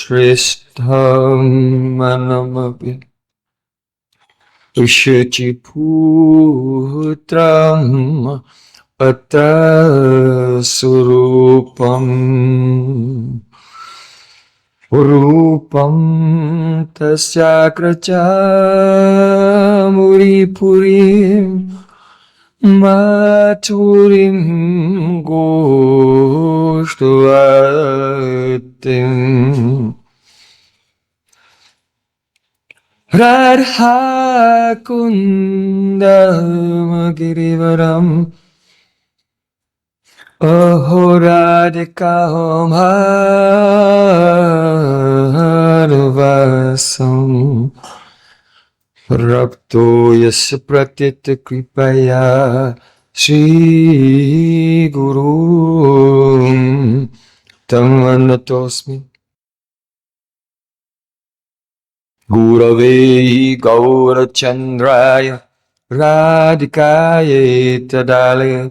Shrishtham manamapi Shachiputram Atra surupam Rupam tasyakracha muripurim maturim goshtuvatim Radha kundam girivaram Aho Radhika Harvasam Rapto Yasya Pratita Kripaya Shri Guru Tam Anatosmi Gurave Gaura Chandraya Radhikaya Tadalaya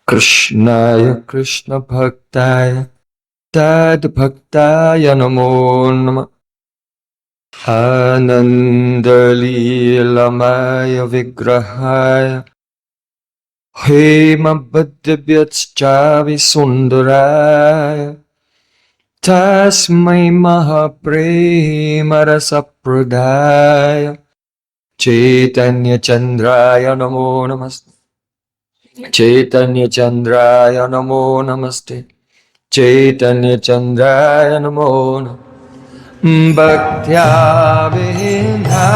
Krishnaya Krishna Bhaktaya Tad Bhaktaya Namo Namah Ananda Leelamaya Vigrahaya Hema Bhaddabhyacchavi Sundaraya Tasmai Mahaprema Rasapradaya Chaitanya Chandraya Namo Namaste Chaitanya Chandraya Namo Namaste Chaitanya Chandraya Namo Namaste Bhaktya Vinda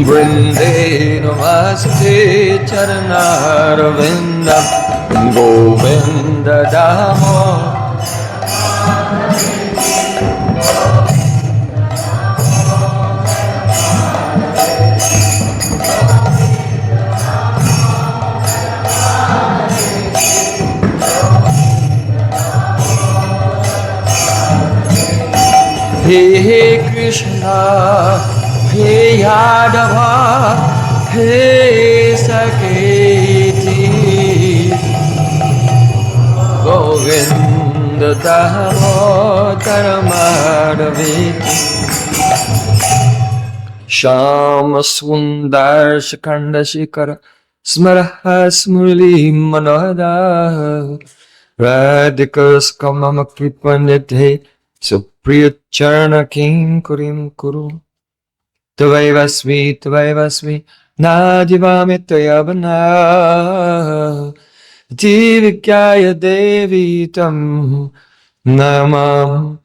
Vrinde Namaste Charanarvinda Govinda Damo Hey Krishna Hey Yadava, Hey Saketi, Govinda Damodara Madhaviti, Shama Sundar Shakanda Shikara, Smarahas Murli Manohada, Radhikas Kamama Kripanite, Supriya Charna King Kurim Kuru. Tvayvasmi, Nadivami Tvayavana, Divikaya Devi Tam, Namam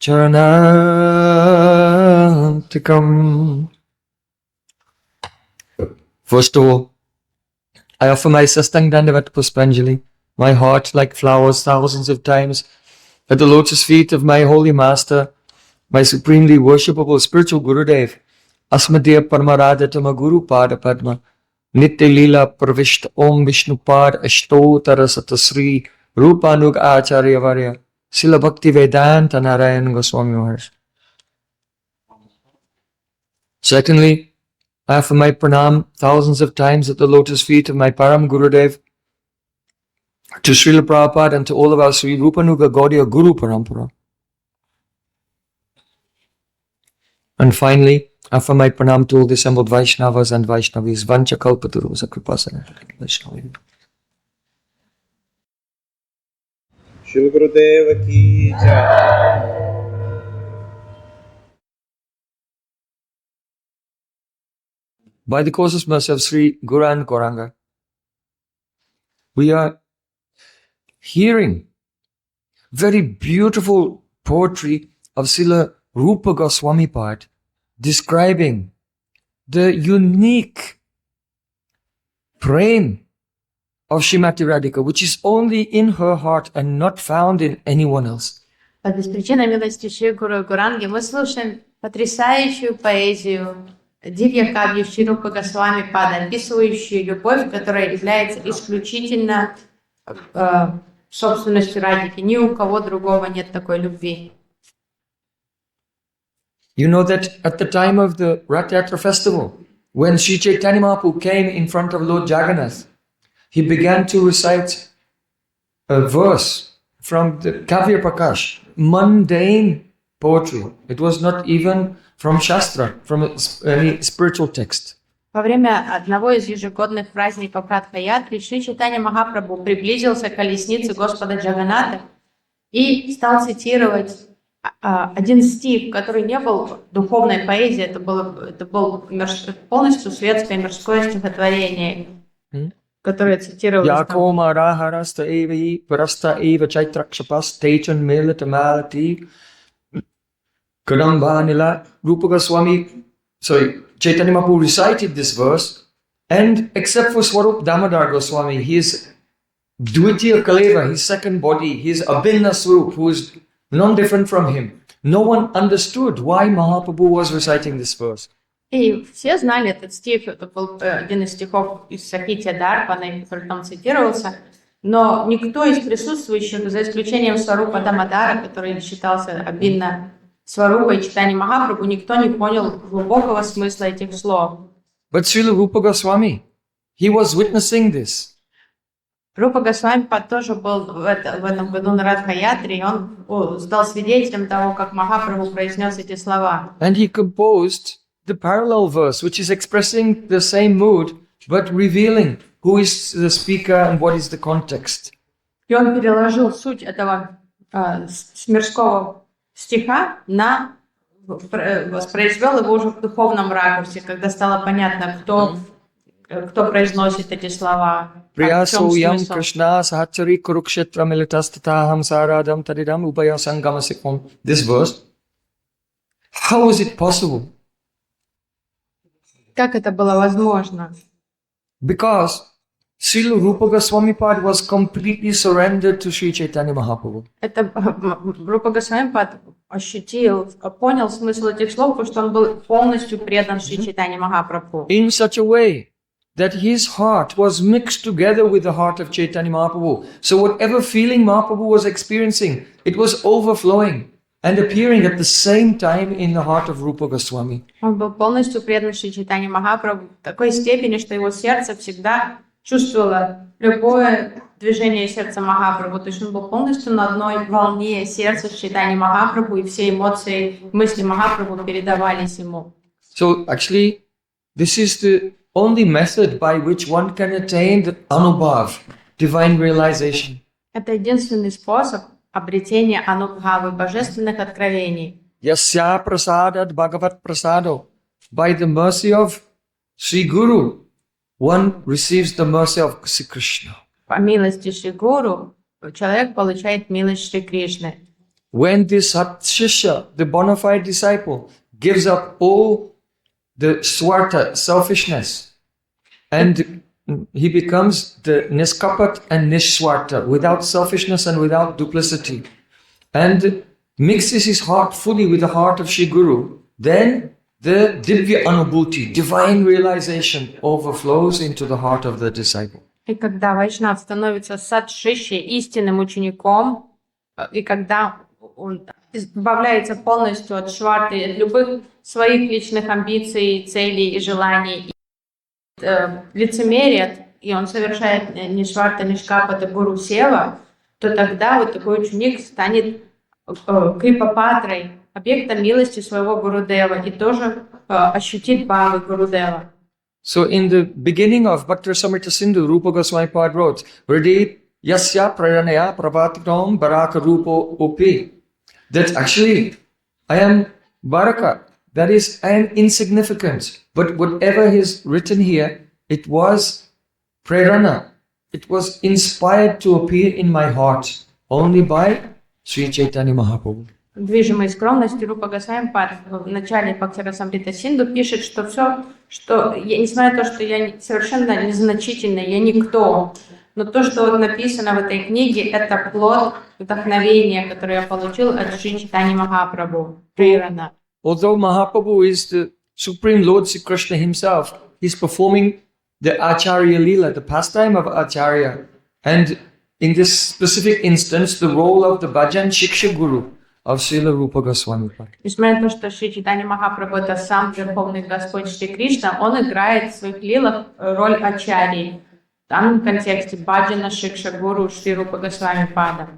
Charanantikam. First of all, I offer my Sastang Dandavat Puspanjali, my heart like flowers thousands of times, at the lotus feet of my holy master, my supremely worshipable spiritual Gurudev, Asmadya Paramaradhatama Guru Pada Padma Nitya Leela Pravishta Om Vishnu Pad Ashtotara Satasri Rupanug Acharya Varya Sila Bhakti Vedanta Narayan Goswami Maharaj. Secondly, I offer my pranam thousands of times at the lotus feet of my Param Gurudev, to Srila Prabhupada and to all of our Sri Rupanuga Gaudiya Guru Parampara. And finally, I offer my pranam to all the assembled Vaishnavas and Vaishnavis. Vancha kalpataruvasa kripasana Vaishnavi. Shri Gurudev ki jai. By the causeless mercy of Sri Guru and Gauranga, we are hearing very beautiful poetry of Srila Rupa Goswami Pad, describing the unique Prem of Srimati Radhika, which is only in her heart and not found in anyone else. По причине милости Шри Гуру Гуранги мы слушаем потрясающую поэзию Дивья Кавью Шри Рупы Госвами Пада, описывающую любовь, которая является исключительно собственности ради, ни у кого другого нет такой любви. You know that at the time of the Rath Yatra festival, when Sri Chaitanya Mahaprabhu came in front of Lord Jagannath, he began to recite a verse from the Kavya Prakash, mundane poetry. It was not even from Shastra, from any spiritual text. Во время одного из ежегодных праздников Радха-ятры Шри Чайтанья Махапрабху приблизился к колеснице Господа Джаганата и стал цитировать один стих, который не был духовной поэзией, это был полностью светское мирское стихотворение, которое цитировалось. Yakoma raharasta evi parasta eva chaitrakshapas techan milita malati kadambanila Rupa Goswami. Chaitanya Mahaprabhu recited this verse, and except for Swarup Damodar Goswami, his Dvitiya Kaleva, his second body, his Abhinna Swarup, who is non-different from him, no one understood why Mahaprabhu was reciting this verse. И все знали этот стих, это был один из стихов из Сахитья Дарпана, который там цитировался, но никто из присутствующих, за исключением Сварупа Дамодара, который считался Абхинна Сварупой Чайтаньи Махапрабху, никто не понял глубокого смысла этих слов. But Srila Rupa Goswami, he was witnessing this. Рупа Госвами тоже был в этом году на Радха-ятре, и он стал свидетелем того, как Махапрабху произнес эти слова. And he composed the parallel verse, which is expressing the same mood, but revealing who is the speaker and what is the context. И он переложил суть этого мирского стиха воспроизвел его уже в духовном ракурсе, когда стало понятно, кто произносит эти слова. Priyasuyam Krishna Sahachari Kurukshetra Militastataham Saradam Tadidam Ubaya Sangamasikam. This verse, how is it possible? Как это было возможно? Because Srila Rupa Goswami Pad was completely surrendered to Sri Chaitanya Mahaprabhu. Это Рупа Госвами понял смысл этих слов, потому что он был полностью предан Шри Чайтанье Махапрабху. In such a way that his heart was mixed together with the heart of Chaitanya Mahaprabhu. So whatever feeling Mahaprabhu was experiencing, it was overflowing and appearing at the same time in the heart of Rupa Goswami. Он был полностью предан Шри Чайтанье Махапрабху в такой степени, что его сердце всегда чувствовало любое движение сердца Махапрабху. То есть он был полностью на одной волне сердца Чайтаньи Махапрабху, и все эмоции, мысли Махапрабху передавались ему. So actually, this is the only method by which one can attain the anubhav, divine realization. Это единственный способ обретения анубхавы, божественных откровений. Yasya prasadat bhagavat prasado. By the mercy of Sri Guru, one receives the mercy of Sri Krishna. По милости Шри Гуру человек получает милость Шри Кришны. When this Sat-shishya, the bona fide disciple, gives up all the swarta, selfishness, and he becomes the niskapat and nishswarta, without selfishness and without duplicity, and mixes his heart fully with the heart of Shri Guru, then the divya anubhuti, divine realization, overflows into the heart of the disciple. И когда вайшнав становится садшиши, истинным учеником, и когда он избавляется полностью от шварты, от любых своих личных амбиций, целей и желаний, лицемерия, и он совершает ни шварта, ни шкапата гуру сева, то тогда вот такой ученик станет крипапатрой, объектом милости своего Гурудева, и тоже ощутит бхавы Гурудева. So in the beginning of Bhakti Rasamrita Sindhu, Rupa Goswami Pad wrote, Hriday yasya prayanaya pravatikam baraka rupo upi. That actually, I am baraka. That is, I am insignificant. But whatever is written here, it was prerana. It was inspired to appear in my heart only by Sri Chaitanya Mahaprabhu. Движимой скромностью Рупа Госвами в начале Бхакти Расамрита Синду пишет, что все, что я, несмотря на то, что я совершенно незначительный, я никто, но то, что вот написано в этой книге, это плод вдохновения, которое я получил от Шри Чайтаньи Махапрабху, Прирана. Although Mahaprabhu is the Supreme Lord Sri Krishna himself, he's performing the Acharya Leela, the pastime of Acharya, and in this specific instance, the role of the Bhajan Shiksha Guru of Srila Rupa Goswami. Несмотря на то, что Шри Чайтанья Махапрабху это сам Верховный Господь Шри Кришна, он играет в своих лилах роль ачарьи. В данном контексте Баджана Шикша Гуру Шри Рупа Госвами Пада.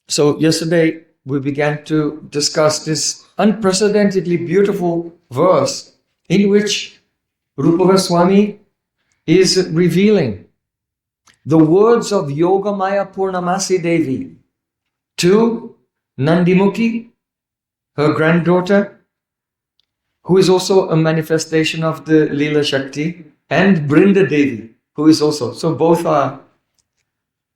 So yesterday we began to discuss this unprecedentedly beautiful verse in which Rupa Goswami is revealing the words of Yogamaya Purnamasi Devi to Nandimukhi, her granddaughter, who is also a manifestation of the Leela Shakti, and Brinda Devi, who is also. So both are.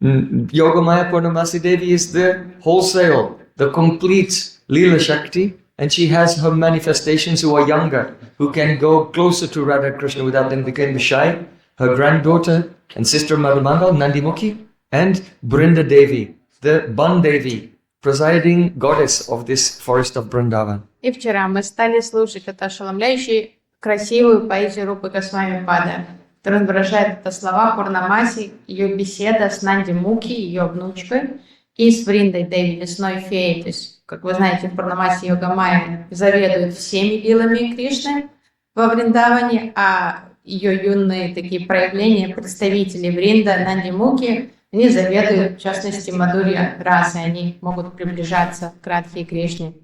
Yogamaya Purnamasi Devi is the wholesale, the complete Leela Shakti, and she has her manifestations who are younger, who can go closer to Radha Krishna without them becoming shy. Her granddaughter and sister Madhumangal, Nandimukhi, and Brinda Devi, the Ban Devi, presiding goddess of this forest of Vrindavan. И вчера мы стали слушать эту ошеломляющую, красивую поэзию Рупы Госвами Пада, которая выражает это слова Пурнамаси, ее беседа с Нанди Мукhi, ее внучкой, и с Вриндой Деви, лесной феей. То есть, как вы знаете, в Пурнамаси Йогамая заведует всеми лилами Кришны во Вриндаване, а ее юные такие проявления, представители Вринда, Нанди Мукhi, они заведуют, в частности, Мадурья расы, они могут приближаться к Радхе и Кришне.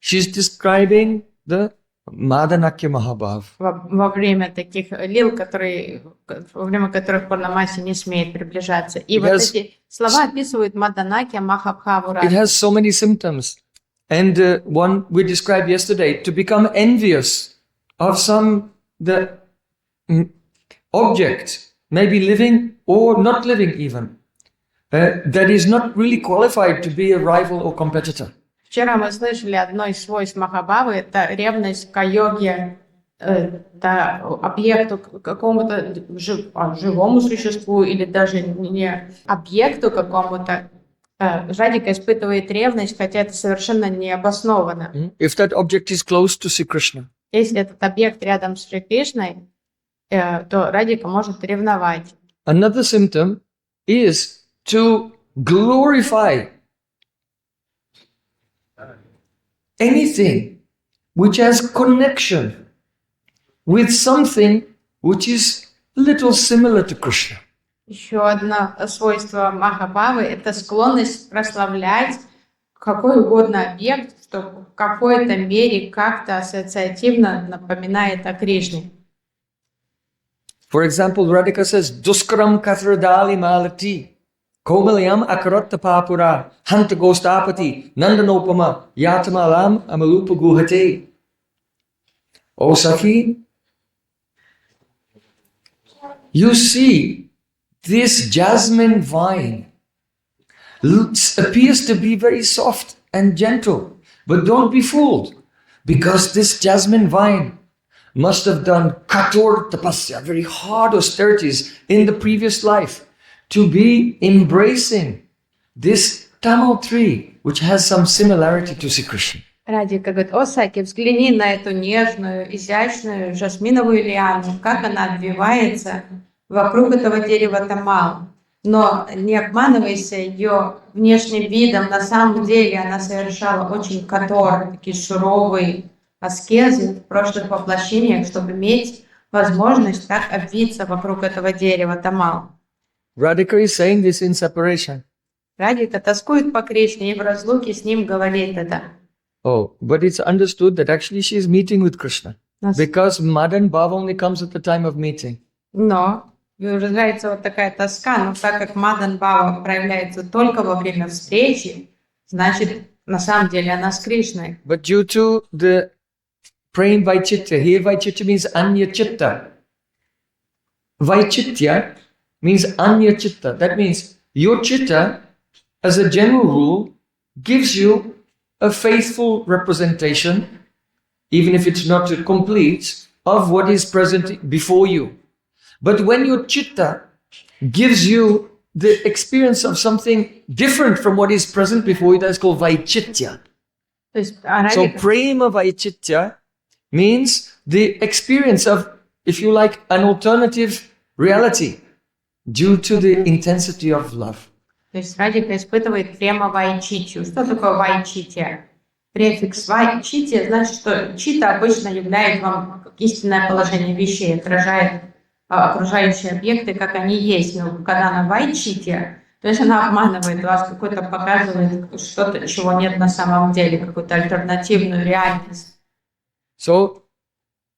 She's describing the Madanakya Mahabhav. Во время таких лил, во время которых Пурнамаси не смеет приближаться. И вот эти слова описывают Маданакья Махабхаву. It has so many symptoms. And one we described yesterday, to become envious of the object, maybe living or not living even, that is not really qualified to be a rival or competitor. Вчера мы слышали одно из свойств Махабхавы, это ревность к йоге, к объекту, к какому-то живому существу или даже не объекту какому-то. Радика испытывает ревность, хотя это совершенно необоснованно. If that object is close to Sri Krishna. Если этот объект рядом с Шри Кришной, то Радика может ревновать. Another symptom is to glorify anything which has connection with something which is a little similar to Krishna. Еще одно свойство Махабхавы – это склонность прославлять какой угодно объект, что в какой-то мере как-то ассоциативно напоминает о Кришне. For example, Radhika says, Duskaram Kathradali Malati, Komalayam Akaratta Papura, Hanta Gostapati, Nandanopama, Yatamalam Amalupa Guhate. O Sakhi, you see, this jasmine vine appears to be very soft and gentle, but don't be fooled, because this jasmine vine must have done kator tapasya, very hard austerities in the previous life, to be embracing this tamil tree, which has some similarity to Sri Krishna. Радика говорит: о, Саки, взгляни на эту нежную, изящную жасминовую лиану, как она обвивается вокруг этого дерева тамал. Но не обманывайся ее внешним видом, на самом деле она совершала очень катор, такие суровые аскезы в прошлых воплощениях, чтобы иметь возможность так обвиться вокруг этого дерева тамал. Radhika is saying this in separation. Радика тоскует по Кришне и в разлуке с ним говорит это. Oh, but it's understood that actually she is meeting with Krishna. Because Madan Bhav only comes at the time of meeting. Но выражается вот такая тоска, но так как Мадан Бхава проявляется только во время встречи, значит, на самом деле она с Кришной. But due to the Prem Vaichitya, here Vaichitya means Anya Chitta. Vaichitya means Anya Chitta. That means your Chitta, as a general rule, gives you a faithful representation, even if it's not complete, of what is present before you. But when your Chitta gives you the experience of something different from what is present before you, that's called Vaichitya. So Prema Vaichitya means the experience of, if you like, an alternative reality, due to the intensity of love. То есть Радика испытывает према вайчитию. Что такое вайчития? Префикс вайчития значит, что чита обычно являет вам истинное положение вещей, отражает окружающие объекты, как они есть. Но когда она вайчития, то есть она обманывает вас, какой-то показывает что-то, чего нет на самом деле, какую-то альтернативную реальность. So,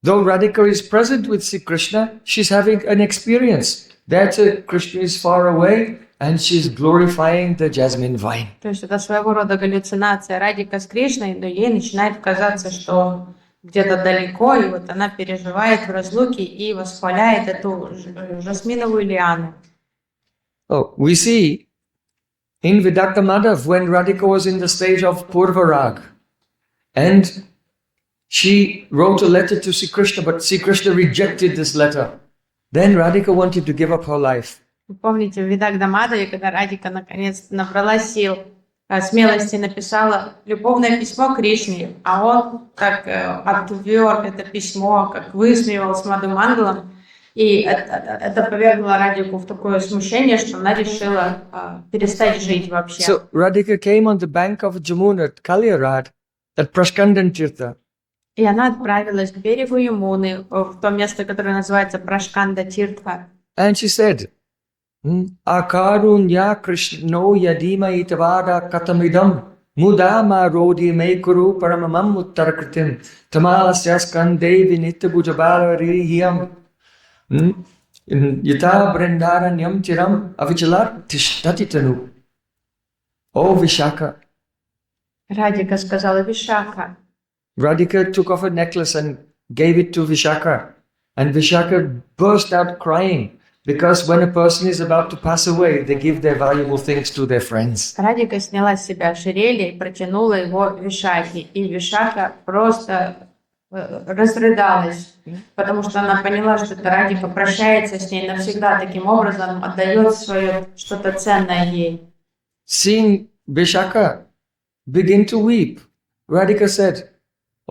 though Radhika is present with Sri Krishna, she's having an experience that Krishna is far away and she's glorifying the jasmine vine. То есть это своего рода галлюцинация Радика с Кришной, но ей начинает казаться, что он где-то далеко, и вот она переживает в разлуке и восхваляет эту жасминовую лиану. Oh, we see in Vidakta Madhav when Radhika was in the stage of Purvarag and she wrote a letter to Sri Krishna, but Sri Krishna rejected this letter. Then Radhika wanted to give up her life. Вы помните, в Видагдамадаве, когда Радика наконец набралась сил, смелости, написала любовное письмо Кришне, а он так отверг это письмо, как высмеивал с Мадхумангалом, и это повергло Радику в такое смущение, что она решила перестать жить вообще. So Radhika came on the bank of Jamuna at Kalyarad, at Prashkandan Tirtha. И она отправилась к берегу Ямуны, в то место, которое называется Прашканда Тиртха. And she said, Akarunya Krishno yadima itavada katamidam mudama rodi me kuru paramamam uttarakritim tamalasya skande vinita bujabala rihiyam yata brindaranyam tiram avichalat tishtatitanu. Oh Vishaka. Радика сказала Вишака. Radhika took off a necklace and gave it to Vishaka. And Vishaka burst out crying because when a person is about to pass away, they give their valuable things to their friends. Радика сняла с себя ожерелье и протянула его Вишаке. И Вишака просто разрыдалась, потому что она поняла, что эта Радика прощается с ней навсегда, таким образом отдает свое что-то ценное ей. Seeing Vishaka begin to weep, Radhika said,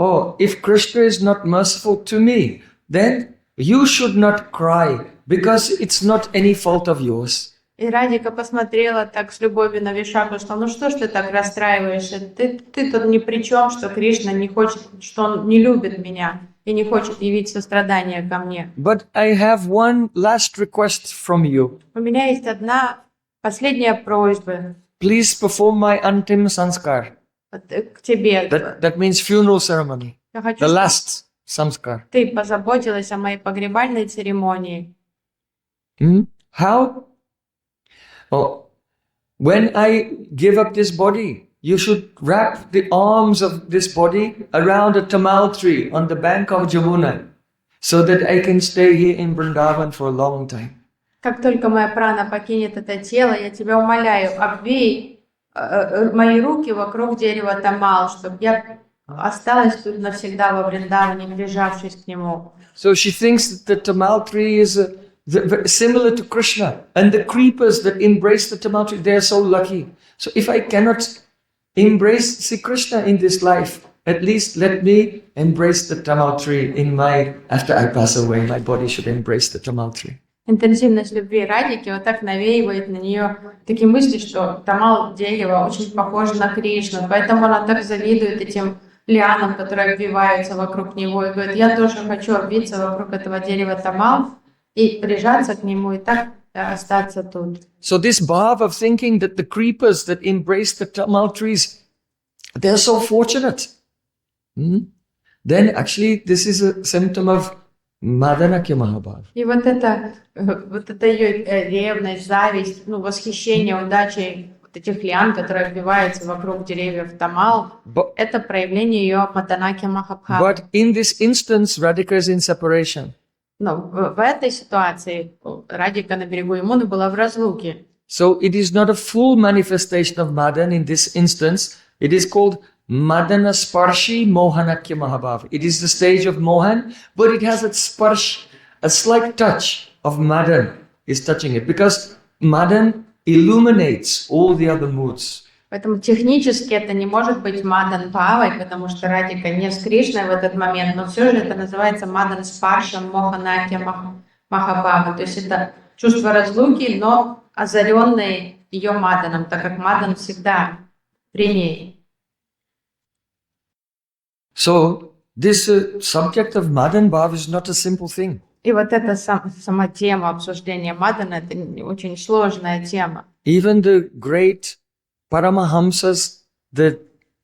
Oh, if Krishna is not merciful to me, then you should not cry, because it's not any fault of yours. И Радика посмотрела так с любовью на Вишаку, что ну что ж ты так расстраиваешься? Ты тут ни при чем, что Кришна не хочет, что он не любит меня и не хочет явить сострадание ко мне. But I have one last request from you. У меня есть одна последняя просьба Please perform my antim sanskar. к тебе. That means funeral ceremony. Я хочу, The чтобы last samskar. ты позаботилась о моей погребальной церемонии. How? Oh, when I give up this body, you should wrap the arms of this body around a tamal tree on the bank of Jamuna, so that I can stay here in Vrindavan for a long time. Как только моя прана покинет это тело, я тебя умоляю, обвей мои руки вокруг дерева Тамал, чтобы я осталась тут навсегда во Вриндаване, прижавшись к нему. So she thinks that the tamal tree is similar to Krishna, and the creepers that embrace the tamal tree, they are so lucky. So if I cannot embrace Sri Krishna in this life, at least let me embrace the tamal tree after I pass away. My body should embrace the tamal tree. Интенсивность любви Радики вот так навеивает на нее такие мысли, что Тамал дерево очень похоже на Кришну, поэтому она так завидует этим лианам, которые обвиваются вокруг него, и говорит, я тоже хочу обвиться вокруг этого дерева Тамал и прижаться к нему, и так остаться тут. So this bhav of thinking that the creepers that embrace the tamal trees, they're so fortunate. Then actually this is a symptom of Madanakya Mahabhav. И вот это ее ревность, зависть, восхищение удачей вот этих лиан, которые обвиваются вокруг деревьев Тамал, это проявление ее Маданаки Махабхава. But in this instance, Radhika is in separation. Но в этой ситуации Радика на берегу Ямуны была в разлуке. So it is not a full manifestation of Madan in this instance. It is called Madana Sparshi Mohanakya Mahabhav. It is the stage of Mohan, but it has a sparsh, a slight touch of Madan is touching it, because Madan illuminates all the other moods. Поэтому технически это не может быть Мадан Бхавой, потому что Радика не с Кришной в этот момент, но все же это называется Мадан Спаршам Моханакья Махабхава. То есть это чувство разлуки, но озаренные ее Маданом, так как Мадан всегда при ней. So, this subject of Madan Bhav is not a simple thing. И вот эта сама тема обсуждения Мадана, это очень сложная тема. Even the great Paramahamsas, the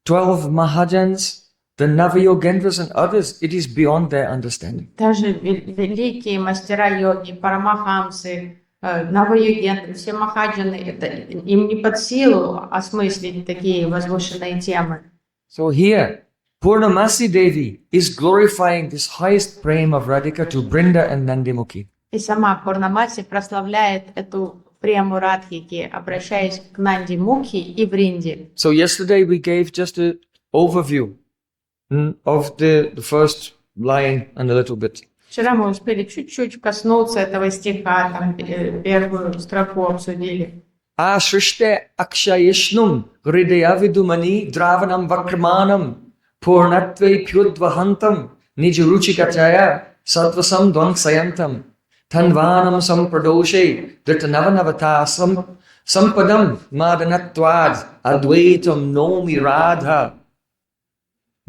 12 Mahajans, the Navayogendras and others, it is beyond their understanding. Даже великие мастера йоги, парамахамсы, навайогендры, все махаджаны, это им не под силу осмыслить такие возвышенные темы. So here, Purnamasi Devi is glorifying this highest prem of Radhika to Brinda and Nandimukhi. И сама Пурнамаси прославляет эту прему Радхики, обращаясь к Нанди Мукхи и Бринде. So yesterday we gave just an overview of the first line and a little bit. Вчера мы успели чуть-чуть коснуться этого стиха, там первую строку обсудили. Ashrishte akshayishnum hridayavidumani dravanam vakramanam purnatve pyudvahantam nijuruchikachaya sattvasam dvanksayantam tanvanam sampradoshe dritanavanavata sampadam madanatvad advaitam nomi radha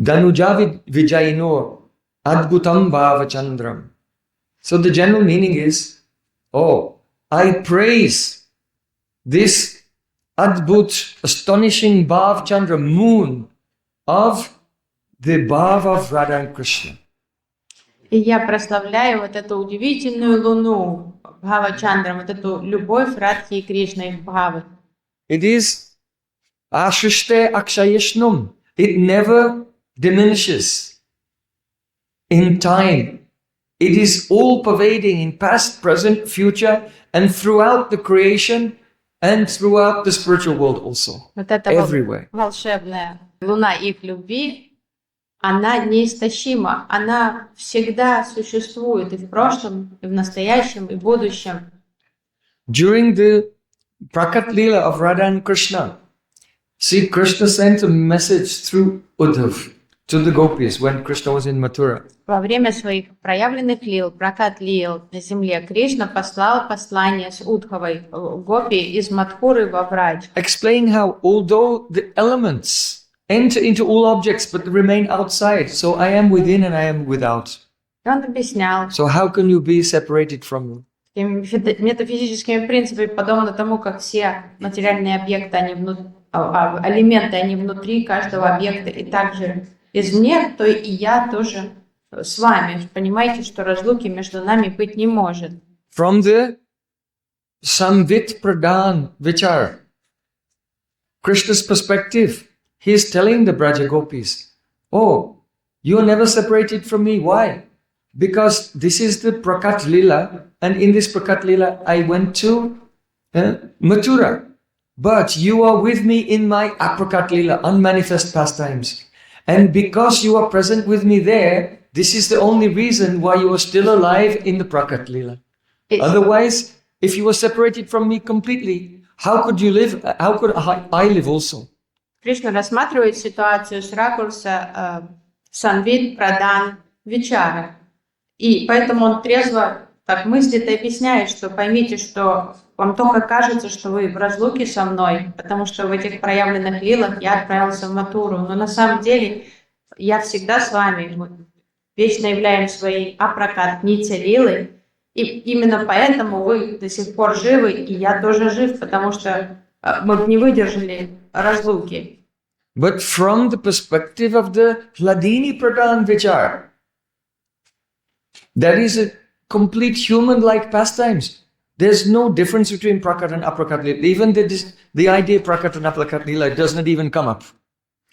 danujavid vijayinur adbhutam bhavachandram. So the general meaning is, oh, I praise this Adbhut, astonishing Bhav Chandra, moon of the Bhav of Radha and Krishna. И я прославляю вот эту удивительную луну Бхава Чандра, вот эту любовь Радхи и Кришны, их Бхавы. It is Ashrishte Akshayishnum. It never diminishes in time. It is all pervading in past, present, future, and throughout the creation and throughout the spiritual world also. Вот эта Everywhere. волшебная луна их любви, она неистощима, она всегда существует и в прошлом, и в настоящем, и в будущем. During the Prakat Leela of Radha and Krishna, see, Krishna sent a message through Uddhav to the gopis when Krishna was in Mathura. Во время своих проявленных лил, прокат лил на земле, Кришна послал послание с Удхавой, гопи из Мадхуры во Врадж. Explain how, although the elements enter into all objects but remain outside, so I am within and I am without. И он объяснял So how can you be separated from me? такими метафизическими принципами, подобно тому, как все материальные объекты, элементы, они внутри каждого объекта, и также извне, то и я тоже с вами. Понимаете, что разлуки между нами быть не может. From the Samvit Pradhan Vichar, Krishna's perspective, he is telling the Braja Gopis, oh, you are never separated from me. Why? Because this is the Prakat Lila, and in this Prakat Lila I went to Mathura. But you are with me in my Aprakat Lila, unmanifest pastimes. And because you are present with me there, this is the only reason why you are still alive in the Prakat Lila. Otherwise, if you were separated from me completely, how could you live? How could I live also? Кришна рассматривает ситуацию с ракурса Санвит Прадан Вичара. И поэтому он трезво так мыслит и объясняет, что поймите, что вам только кажется, что вы в разлуке со мной, потому что в этих проявленных лилах я отправился в Матуру. Но на самом деле я всегда с вами. Мы вечно являем свои апракат нити лилы. И именно поэтому вы до сих пор живы, и я тоже жив, потому что мы не выдержали разлуки. But from the perspective of the Hladini Pradhan Vichar, that is a complete human-like pastimes. There's no difference between Prakat and Aprakat Lila. Even the idea Prakat and Aprakat Lila does not even come up.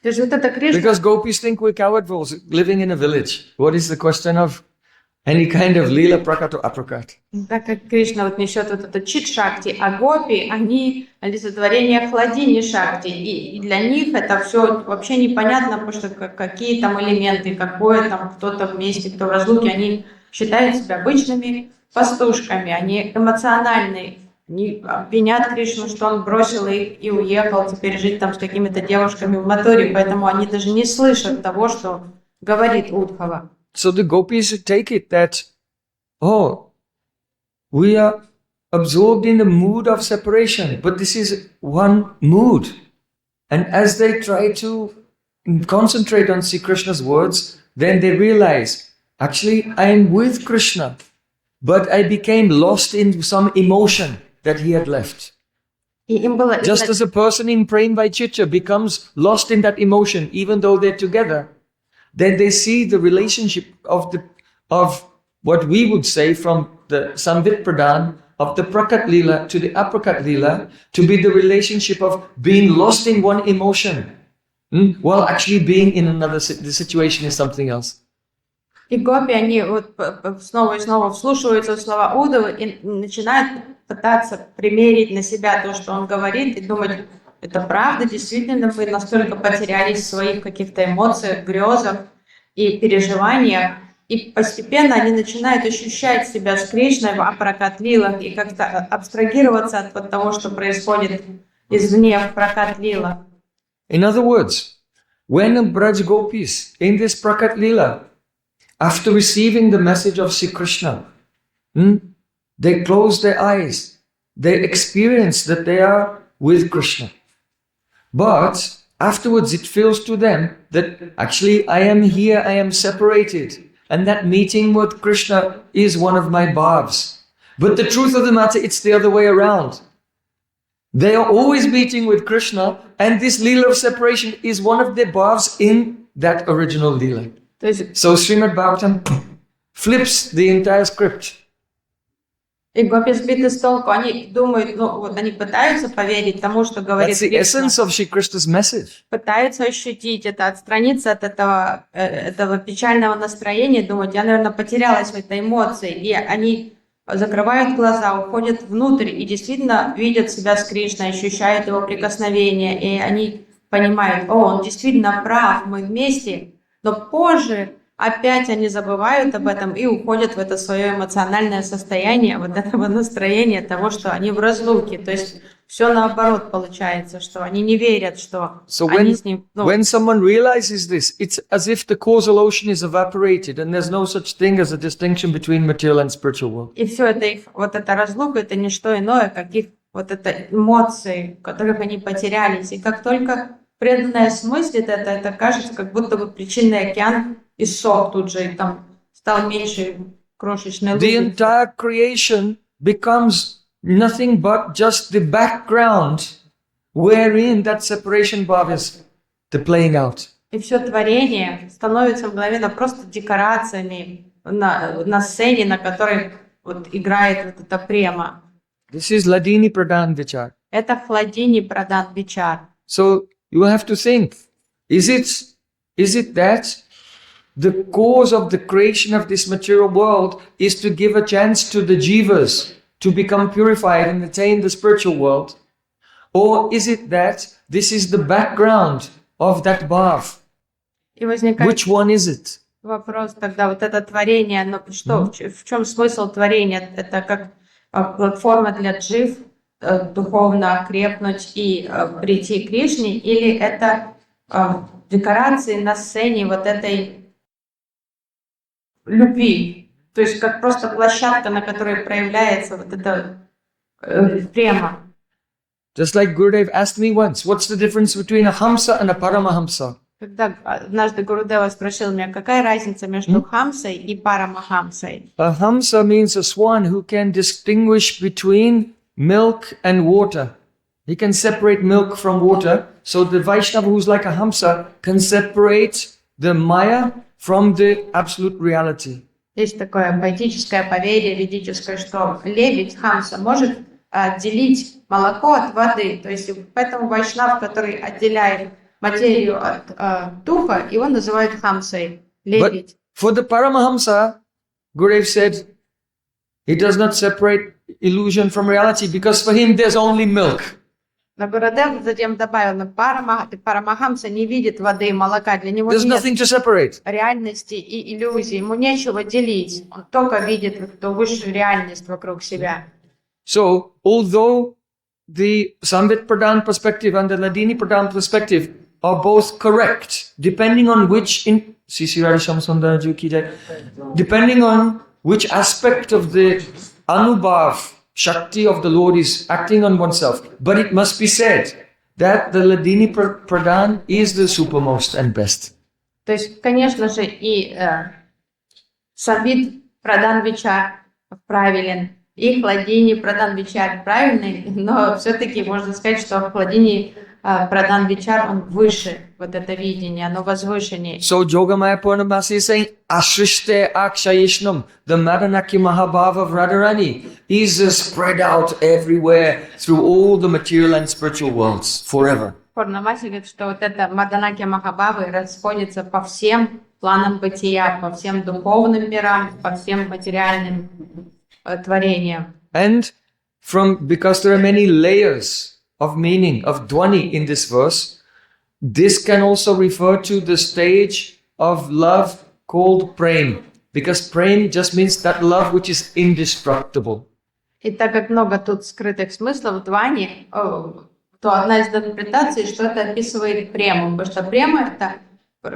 То есть вот это Кришна... Because gopis think we're coward fools living in a village. What is the question of any kind of Lila, Prakat or Aprakat? Так как Кришна вот несет вот это чит-шакти, а гопи, они олицетворение хладини шакти. И для них это все вообще непонятно, потому что какие там элементы, какое там кто-то вместе, кто в разлуке, они считают себя обычными пастушками, они эмоциональные. Они обвинят Кришну, что он бросил их и уехал теперь жить там с какими-то девушками в Матуре, поэтому они даже не слышат того, что говорит Удхава. So the gopis take it that, oh, we are absorbed in the mood of separation, but this is one mood. And as they try to concentrate on Sri Krishna's words, then they realize, actually, I am with Krishna, but I became lost in some emotion that he had left. И им было... Just as a person in Prem-tattva becomes lost in that emotion, even though they're together, then they see the relationship of what we would say from the Samvit Pradhan, of the Prakat Lila to the Aprakat Lila, to be the relationship of being lost in one emotion, while actually being in another, the situation is something else. И гопи, они вот снова и снова вслушиваются в слова Удавы и начинают пытаться примерить на себя то, что он говорит, и думать, это правда, действительно, мы настолько потерялись в своих каких-то эмоциях, грезах и переживаниях, и постепенно они начинают ощущать себя с Кришной в апракат-лилах и как-то абстрагироваться от того, что происходит извне в пракат-лилах. In other words, when the Braj Gopis in this Prakat Lila, after receiving the message of Sri Krishna, they close their eyes, they experience that they are with Krishna. But afterwards it feels to them that actually I am here, I am separated, and that meeting with Krishna is one of my bhavs. But the truth of the matter, it's the other way around. They are always meeting with Krishna, and this Leela of separation is one of the bhavs in that original Leela. So Srimad Bhagavatam flips the entire script. И гопи сбиты с толку, они думают, ну вот они пытаются поверить тому, что говорит That's the essence of Shri Krishna's message. Пытаются ощутить это, отстраниться от этого печального настроения, думать, я, наверное, потерялась в этой эмоции, и они закрывают глаза, уходят внутрь и действительно видят себя с Кришной, ощущают его прикосновение, и они понимают, о, он действительно прав, мы вместе, но позже опять они забывают об этом и уходят в это свое эмоциональное состояние, вот этого настроения того, что они в разлуке. То есть все наоборот получается, что они не верят, что они с ним... When someone realizes this, it's as if the causal ocean is evaporated and there's no such thing as a distinction between material and spiritual world. И все это их, вот эта разлука, это не что иное, как их вот это эмоции, в которых они потерялись. И как только преданное смыслит это кажется, как будто бы причинный океан иссох тут же, и там стал меньше крошечной лужи. The entire creation becomes nothing but just the background wherein that separation bhav is the playing out. И все творение становится мгновенно просто декорациями на сцене, на которой вот играет вот эта према. This is Ladini Pradhan Vichar. Это Хладини Прадан Вичар. So you have to think, is it that the cause of the creation of this material world is to give a chance to the jivas to become purified and attain the spiritual world? Or is it that this is the background of that bhav? И возникает Which one is it? вопрос тогда, вот это творение, но что, в чем смысл творения? Это как платформа для джив, духовно окрепнуть и прийти к Кришне, или это декорации на сцене вот этой любви, то есть как просто площадка, на которой проявляется вот эта према. Just like Gurudev asked me once, what's the difference between a Hamsa and a Paramahamsa? Когда однажды Гурудева спросил меня, какая разница между Хамсой и Парамахамсой? A Hamsa means a swan who can distinguish between milk and water. He can separate milk from water. So the Vaishnava who's like a Hamsa can separate the Maya from the absolute reality. Есть такое поэтическое поверье ведическое, что лебедь, Хамса, может отделить молоко от воды. То есть поэтому вайшнав, который отделяет материю от духа, его называют Хамсой, лебедь. But for the Paramahamsa, Gurudev said, he does not separate illusion from reality because for him there's only milk. Но Гурудев затем добавил, Парамахамса не видит воды и молока, для него There's нет nothing to separate. реальности и иллюзий, ему нечего делить, он только видит эту высшую реальность вокруг себя. So, although the Samvit Pradhan perspective and the Ladini Pradhan perspective are both correct, depending on which depending on which aspect of the Anubhav Shakti of the Lord is acting on oneself. But it must be said that the Ladini Pradhan is the supermost and best. То есть, конечно же, и Савид Прадан Вичар правилен, и Хладини Прадан Вичар правильный, но все-таки можно сказать, что Хладини Прадан Вичар, он выше, вот это видение, оно возвышеннее. So Yogamaya Purnamasi is saying, Ashrishte Akshayishnam, the Madanaki Mahabhava of Radharani, is spread out everywhere through all the material and spiritual worlds forever. Пурнамаси говорит, что вот это Маданаки Махабхавы расходится по всем планам бытия, по всем духовным мирам, по всем материальным творениям. And because there are many layers of meaning, of dhvani in this verse, this can also refer to the stage of love called Prem. Because Prem just means that love which is indestructible. И так как много тут скрытых смыслов в дване, то одна из интерпретаций, что это описывает прему, потому что према — это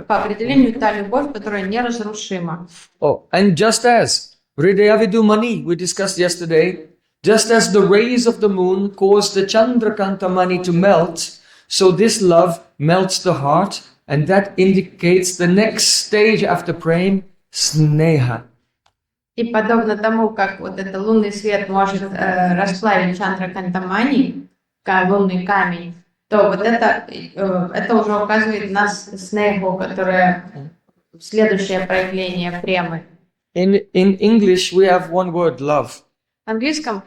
по определению та любовь, которая неразрушима. Oh, and just as bheda-abheda-tattva we discussed yesterday, just as the rays of the moon cause the Chandrakanta mani to melt, so this love melts the heart, and that indicates the next stage after prem, sneha. И подобно тому, как вот этот лунный свет может расплавить Чандракантамани, лунный камень, то вот это уже указывает нас снегу, которое следующее проявление премы. In English we have one word, love. В английском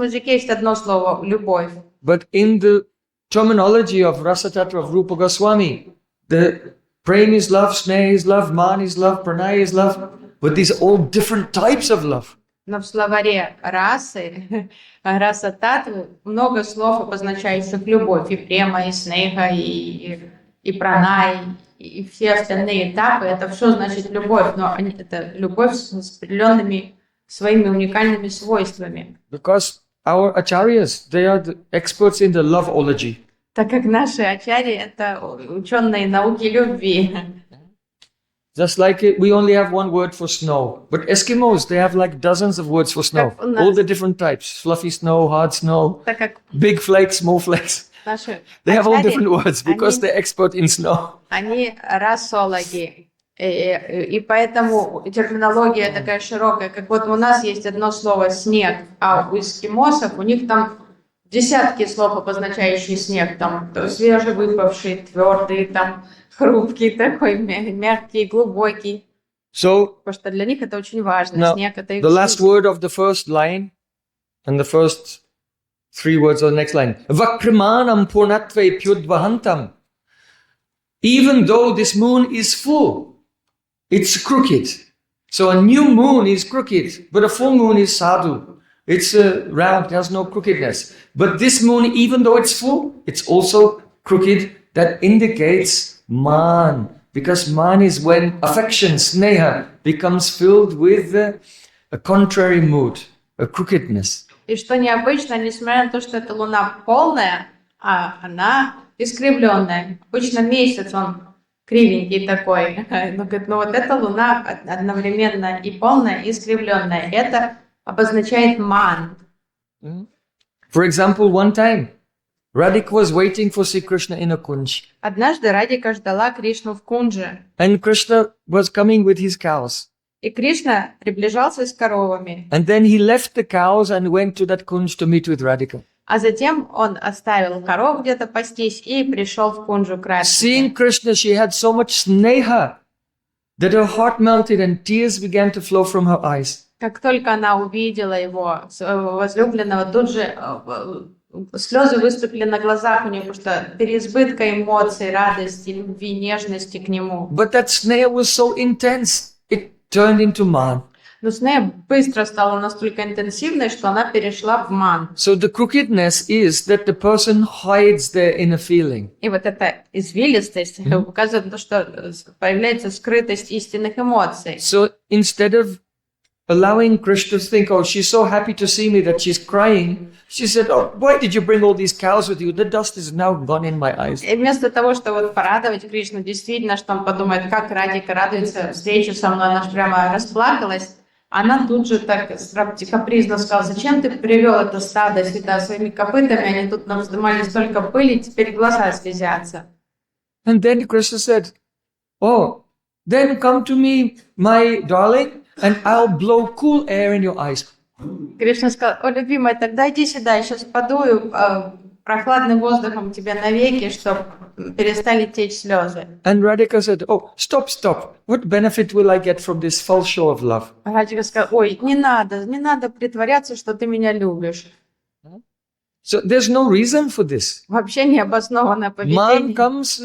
языке есть одно слово «любовь». But in the terminology of Rasa-tattva of Rupa Goswami, the prem is love, sneha is love, man is love, pranaya is love, but these are all different types of love. Но в словаре раса-татвы много слов, обозначающих любовь. И према, и снега, и пранай, и все остальные этапы. Это все значит любовь, но это любовь с определенными своими уникальными свойствами. Because our acharyas, they are the experts in the loveology. Так как наши ачарьи — это ученые науки любви. Just like we only have one word for snow. But Eskimos, they have like dozens of words for snow. All the different types. Fluffy snow, hard snow, big flakes, small flakes. They have all different words because they're expert in snow. Они расологи. И поэтому терминология такая широкая. Как вот у нас есть одно слово «снег», а у эскимосов у них там десятки слов, обозначающие снег. Там свежевыпавший, твердый, там хрупкий такой, мягкий, глубокий. Потому что для них это очень важно. Снег — это их the last word of the first line and the first three words of the next line. Vakrimanam purnatve pyudvahantam. Even though this moon is full, it's crooked. So a new moon is crooked, but a full moon is sadhu. It's round, there's no crookedness. But this moon, even though it's full, it's also crooked. That indicates man. Because man is when affection, sneha, becomes filled with a contrary mood, a crookedness. И что необычно, несмотря на то, что эта луна полная, а она искривленная. Обычно месяц, он кривенький такой. Но вот эта луна одновременно и полная, и искривленная. Это обозначает ман. For example, one time, Radhika was waiting for Sri Krishna in a kunj. Однажды Радика ждала Кришну в кундже. And Krishna was coming with his cows. И Кришна приближался с коровами. And then he left the cows and went to that kunj to meet with Radhika. А затем он оставил коров где-то пастись и пришел в кунджу к Радике. Seeing Krishna, she had so much sneha that her heart melted and tears began to flow from her eyes. Как только она увидела его, своего возлюбленного, тут же слезы выступили на глазах у нее, потому что переизбытка эмоций, радости, любви, нежности к нему. But that sneha was so intense, it turned into man. Но снея быстро стала настолько интенсивной, что она перешла в ман. So the crookedness is that the person hides their inner feeling. И вот эта извилистость указывает на то, что появляется скрытость истинных эмоций. So instead of allowing Krishna to think, oh, she's so happy to see me that she's crying, she said, oh, why did you bring all these cows with you? The dust is now gone in my eyes. И вместо того, чтобы вот порадовать Кришну, действительно, что он подумает, как Радика радуется встрече со мной, она же прямо расплакалась. Она тут же так капризно сказала: зачем ты привел это стадо сюда своими копытами, они тут нам вздымали столько пыли, теперь глаза слезятся. And then Krishna said, oh, then come to me, my darling, and I'll blow cool air in your eyes. Кришна сказал: о, любимая, тогда иди сюда, я сейчас подую прохладным воздухом тебе навеки, чтобы перестали течь слезы. And Radhika said, oh, stop. What benefit will I get from this false show of love? Радхика сказала: ой, не надо притворяться, что ты меня любишь. So there's no reason for this. Вообще необоснованное Man поведение. comes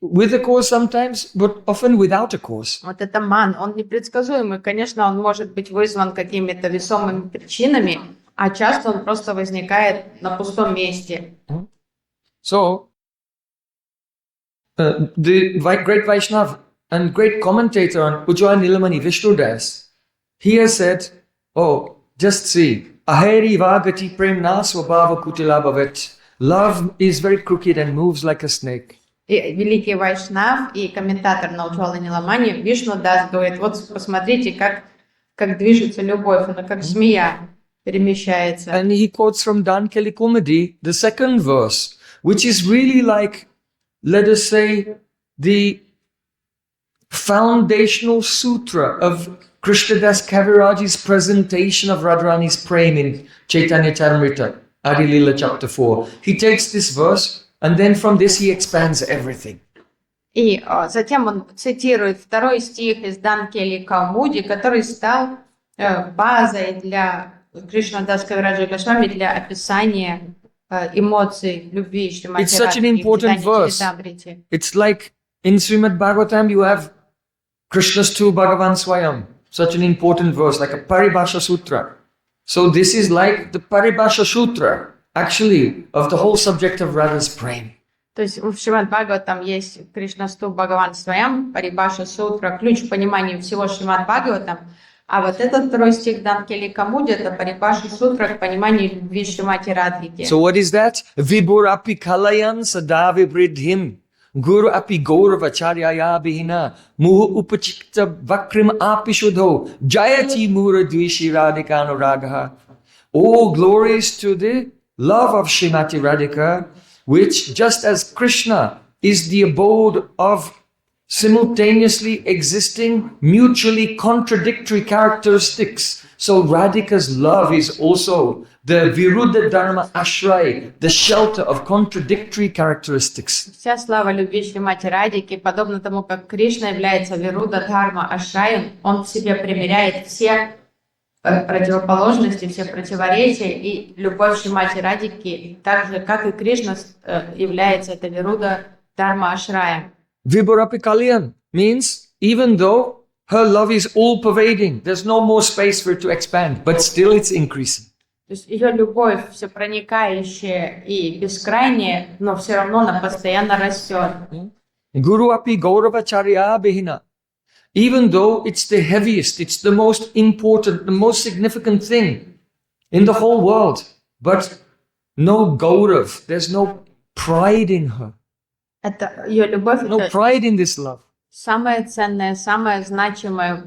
with a cause sometimes, but often without a cause. Вот это ман, он непредсказуемый. Конечно, он может быть вызван какими-то весомыми причинами, а часто он просто возникает на пустом месте. So, the great Vaishnav and great commentator on Ujjvala Nilamani, Vishnudas, he has said, oh, just see, aheri vagati prem na swabhava kutila bhavet. Love is very crooked and moves like a snake. И великий Вайшнав и комментатор на Уджвала Ниламани Вишну Дас говорит: вот посмотрите, как движется любовь, она как змея перемещается. And he quotes from Dan Kelikumadi, the second verse, which is really like, let us say, the foundational sutra of Krishnadas Kaviraji's presentation of Radharani's Prem in Chaitanya Charitamrita, Adi Lila chapter 4. He takes this verse and then from this he expands everything. И затем он цитирует второй стих из Данкели Каумуди, который стал базой для Кришнадас Кавираджи Госвами для описания эмоций любви Шримати It's such an Радхи в important Чайтанья verse. Чаритамрите. It's like in Srimad Bhagavatam you have Krishna's to Bhagavan Swayam. Such an important verse, like a Paribhasha Sutra. So this is like the Paribhasha Sutra, actually, of the whole subject of Radha's Prem. То есть в Шримад Бхагаватам есть Кришнасту Бхагаван Своям, Парибаша Сутра, ключ к пониманию всего Шримад Бхагаватам, а вот этот второй стих Данкели Камуди — это Парибаша Сутра к пониманию любви Шримати Радхики. So what is that? Vibhur api kalayan sadavi bridhim guru api gauravacharyaya bihina muhu upachikta vakrim api shuddho jayati mura dvishi radhikanuragaha. Oh, glories to the love of Srimati Radhika, which, just as Krishna is the abode of simultaneously existing, mutually contradictory characteristics, so Radhika's love is also the Viruddha Dharma Ashray, the shelter of contradictory characteristics. Вся слава любви Шримати Радхики, подобно тому, как Кришна является Вируда Дхарма Ашраем, он в себе примиряет все противоположности, все противоречия, и любовь Шримати Радхики, так же, как и Кришна, является это Вируда Дхарма Ашраем. Vibhurapi Kalyan means even though her love is all-pervading, there's no more space for it to expand, but still it's increasing. То есть ее любовь всепроникающая и бескрайняя, но все равно она постоянно растет. Guru api gauravacharya behina. Even though it's the heaviest, it's the most important, the most significant thing in the whole world, but no gaurav, there's no pride in her. Это ее любовь, No это pride in this love. самое ценное, самое значимое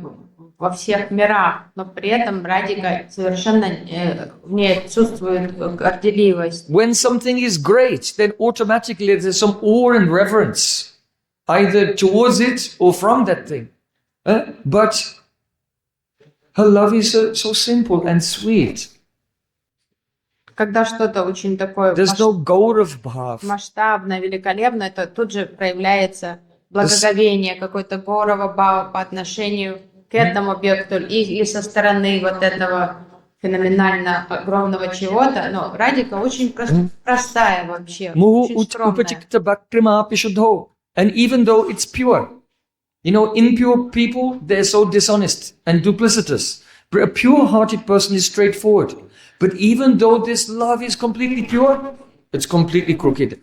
во всех мирах, но при этом Радхика совершенно в ней отсутствует горделивость. When something is great, then automatically there's some awe and reverence, either towards it or from that thing. But her love is so simple and sweet. Когда что-то очень такое There's no gaurav bhav. масштабное, великолепное, то тут же проявляется благоговение, какой-то горова бхава по отношению к этому объекту и со стороны вот этого феноменально огромного чего-то. Но Радхика очень простая вообще, очень скромная. And even though it's pure, you know, impure people, they're so dishonest and duplicitous. But a pure-hearted person is straightforward. But even though this love is completely pure, it's completely crooked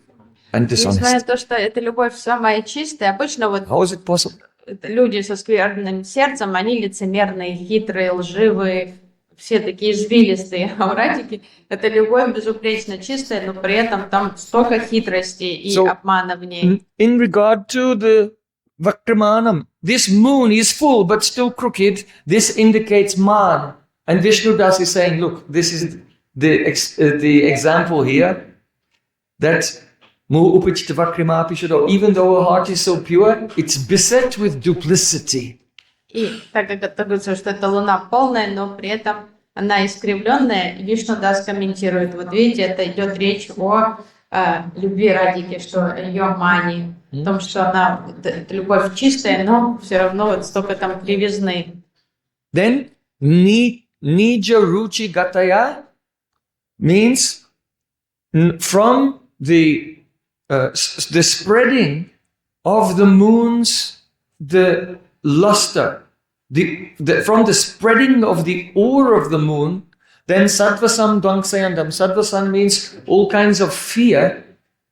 and dishonest. Несмотря на то, что эта любовь самая чистая, обычно вот How is it possible? люди со скверным сердцем, они лицемерные, хитрые, лживые, все такие извилистые. А у Радхики эта любовь безупречно чистая, но при этом там столько хитрости и обмана в ней. In regard to the Vakramanam. This moon is full but still crooked. This indicates man. And Vishnu Das is saying, look, this is the example here that Mu upachita vakrima pishudo, even though our heart is so pure, it's beset with duplicity. И так как это говорится, что это луна полная, но при этом она искривленная, Вишну Дас комментирует, вот видите, это идет речь о любви Радики, что ее мани, о том, что она, это любовь чистая, но все равно вот столько там кривизны. Then, nija ruchi gataya means from the spreading of the moon's the luster, from the spreading of the ore of the moon, then sattvasam dvangsayandam. Sattvasam means all kinds of fear.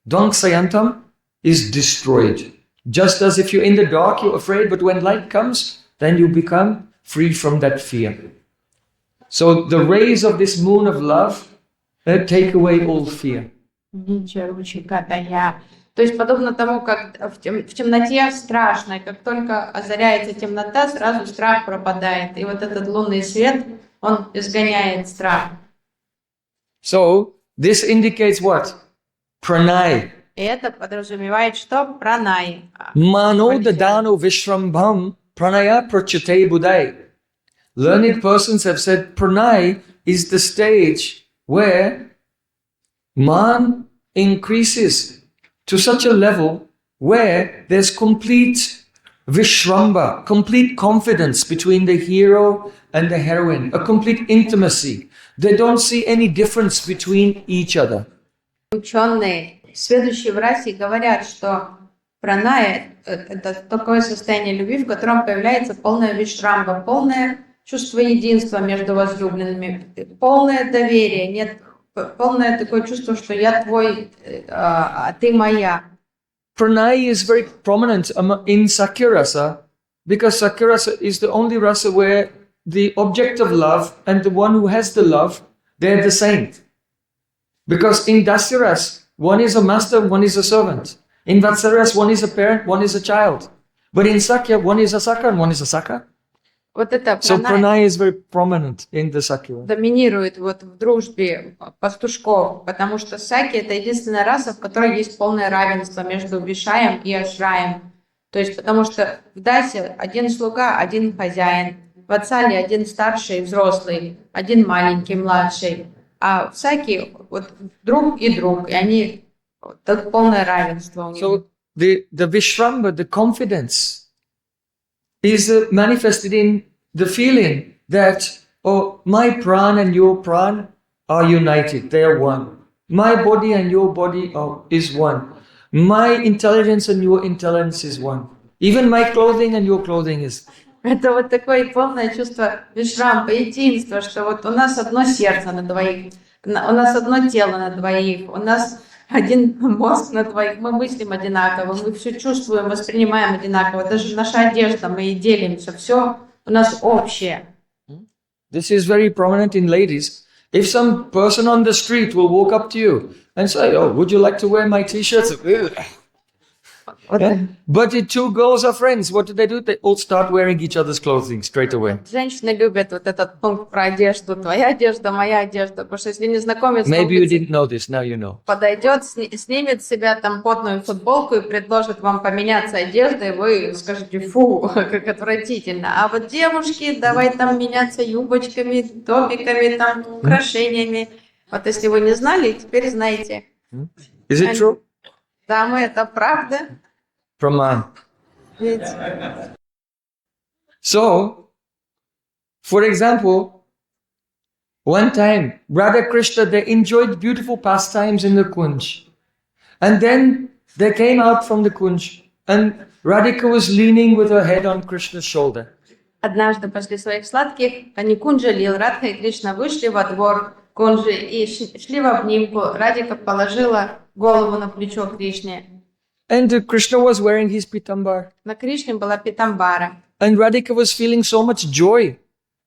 Dvangsayandam is destroyed. Just as if you're in the dark, you're afraid, but when light comes, then you become free from that fear. So the rays of this moon of love take away all fear. То есть подобно тому, как в темноте страшно, и как только озаряется темнота, сразу страх пропадает. И вот этот лунный свет, он изгоняет страх. So this indicates what? Pranay. И это подразумевает, что пранай. Mano dadano vishrambham pranaya prachate buddhai. Learned persons have said pranay is the stage where man increases to such a level where there's complete vishramba, complete confidence between the hero and the heroine, a complete intimacy. They don't see any difference between each other. Ученые, следующие в расе, говорят, что праная – это такое состояние любви, в котором появляется полная вишрамба, полное чувство единства между возлюбленными, полное доверие, нет, полное такое чувство, что я твой, а ты моя. Pranay is very prominent in Sakya Rasa because Sakya Rasa is the only rasa where the object of love and the one who has the love, they're the same. Because in Dasya Rasa, one is a master, one is a servant. In Vatsalya Rasa, one is a parent, one is a child. But in Sakya, one is a Saka and one is a Saka. Вот это So pranay is very prominent in the Sakya. Доминирует вот в дружбе пастушков, потому что саки – это единственная раса, в которой есть полное равенство между вишаем и ашраем. То есть потому что в дасе один слуга, один хозяин, в ацале один старший, взрослый, один маленький, младший, а в саки вот друг, и они так полное равенство у них. So the vishramba, the confidence, is manifested in the feeling that, oh, my pran and your pran are united, they are one. My body and your body is one. My intelligence and your intelligence is one. Even my clothing and your clothing is. Это вот такое полное чувство вишрампа, единства, что вот у нас одно сердце на двоих, у нас одно тело на двоих, у нас один мозг на двоих, мы мыслим одинаково, мы все чувствуем, воспринимаем одинаково, даже наша одежда, мы и делимся, все у нас общее. This is very prominent in ladies. If some person on the street will walk up to you and say, oh, would you like to wear my t-shirts? Yeah? But the two girls are friends. What do? They all start wearing each other's clothing straight away. Женщины любят вот этот пункт про одежду, твоя одежда, моя одежда, потому что если незнакомец Maybe you didn't know this, now you know. подойдет, снимет с себя там потную футболку и предложит вам поменяться одеждой, вы скажете, фу, как отвратительно. А вот девушки, давай там меняться юбочками, топиками, там, украшениями. Вот если вы не знали, теперь знаете. Is it true? Да, это правда. Praman. Ведь So, for example, one time, Radha Krishna, they enjoyed beautiful pastimes in the Kunj. And then they came out from the Kunj and Radhika was leaning with her head on Krishna's shoulder. однажды после своих сладких, они Кунджа, Лил, Радха и Кришна вышли во двор Кунджи и шли в обнимку. Радика положила голову на плечо Кришне. And Krishna was wearing his pitambar. На Кришне была питамбара. And Radhika was feeling so much joy.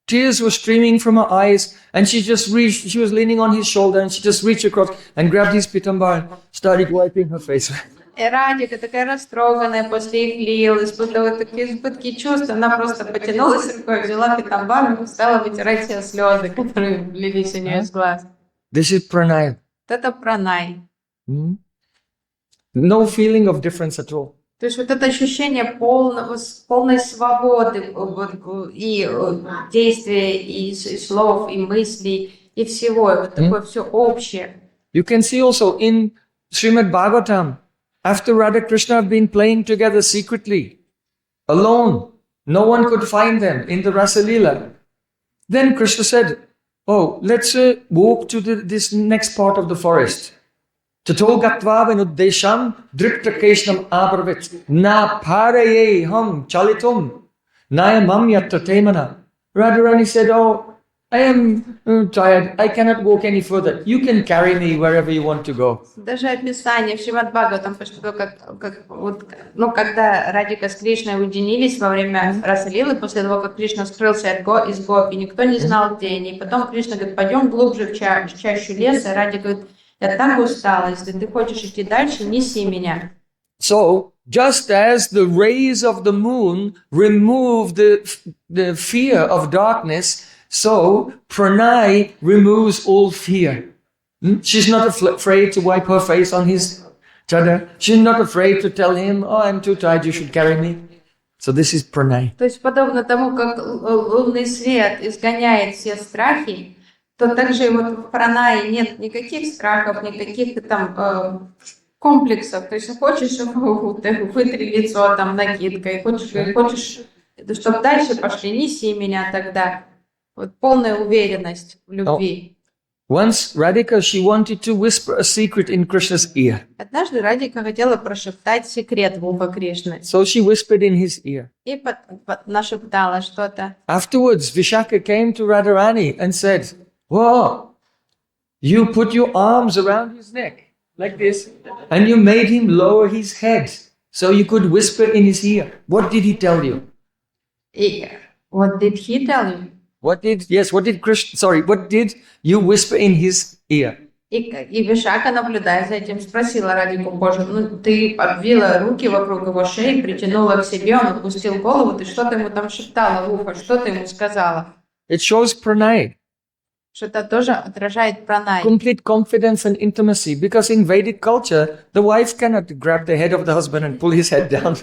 Tears were streaming from her eyes, and she was leaning on his shoulder, and she just reached across and grabbed his pitambar and started wiping her face. И Радика, такая растроганная после их лил, испытывала такие избытки чувств, она просто потянулась рукой, взяла питамбар и стала вытирать все слезы, которые лились у нее из глаз. This is pranay. Вот это пранай. Hmm? No feeling of difference at all. То есть вот это ощущение полной свободы и действия, и слов, и мыслей, и всего, и вот такое все общее. You can see also in Srimad Bhagavatam, after Radha Krishna have been playing together secretly, alone, no one could find them in the Rasa Leela. Then Krishna said, oh, let's walk to this next part of the forest. Tato gatva vinuddesham driptakeshnam abravit na paraye ham chalitum nayamam yatta temana. Radharani said, oh, I am tired, I cannot walk any further. You can carry me wherever you want to go. Даже описание в Шримад Бхагаватам, когда Радика с Кришной уединились во время Раса-лилы, после того, как Кришна скрылся из гопи, никто не знал, где они. И потом Кришна говорит, пойдем глубже в чащу леса. Радика говорит, я так устала, если ты хочешь идти дальше, неси меня. So, just as the rays of the moon remove the fear of darkness, so pranay removes all fear. She's not afraid to wipe her face on his chadar. She's not afraid to tell him, oh, I'm too tired, you should carry me. So this is pranay. То есть, подобно тому, как лунный свет изгоняет все страхи, то также и вот в пранае нет никаких страхов, никаких там комплексов. То есть, хочешь, вытри лицо там накидкой, хочешь, чтобы дальше пошли, неси меня тогда. Вот полная уверенность в любви. Once Radhika, she wanted to whisper a secret in Krishna's ear. Однажды Радика хотела прошептать секрет в ухо Кришны. So she whispered in his ear. И нашептала что-то. Afterwards, Vishaka came to Radharani and said, whoa, you put your arms around his neck like this and you made him lower his head so you could whisper in his ear. What did he tell you? What did he tell you? What did you whisper in his ear? И Вишака, наблюдая за этим, спросила Радику, Боже, ты обвила руки вокруг его шеи, притянула к себе, он опустил голову, ты что-то ему там шептала в ухо, что ты ему сказала? It shows pranay. Что-то тоже отражает пранай. Complete confidence and intimacy, because in Vedic culture, the wife cannot grab the head of the husband and pull his head down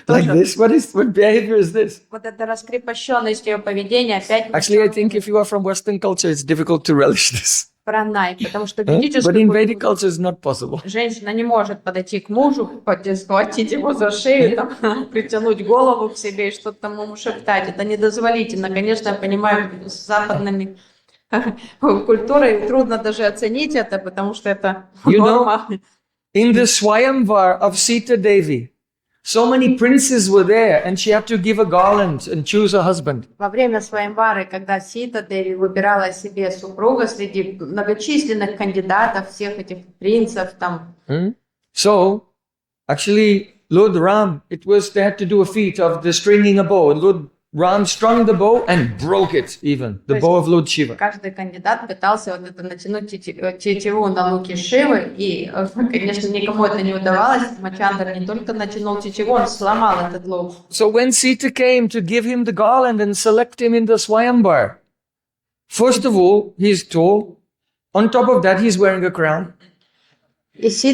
like this. What behavior is this? Вот эта раскрепощенность ее поведения опять... Actually, I think if you are from Western culture, it's difficult to relish this. Пранай, потому что But ведическую in Vedic culture, it's not possible. женщина не может подойти к мужу, схватить его за шею, там, притянуть голову к себе и что-то там ему шептать. Это недозволительно. Конечно, я понимаю, с западными культурой трудно даже оценить это, потому что это норма. In the Swayamvar of Sita Devi, so many princes were there and she had to give a garland and choose a husband. Во время Сваямвары, когда Сита Деви выбирала себе супруга среди многочисленных кандидатов, всех этих принцев там. So, actually, Lord Ram, they had to do a feat of the stringing a bow. Lord Ram strung the bow and broke it even, the bow of Lord Shiva. Каждый кандидат пытался вот это натянуть тетиву на луки Шивы, и, конечно, никому это не удавалось. Мачандра не только натянул тетиву, он сломал этот лук. So when Sita came to give him the garland and select him in the Swayamvar, first of all, he's tall. On top of that, he's wearing a crown.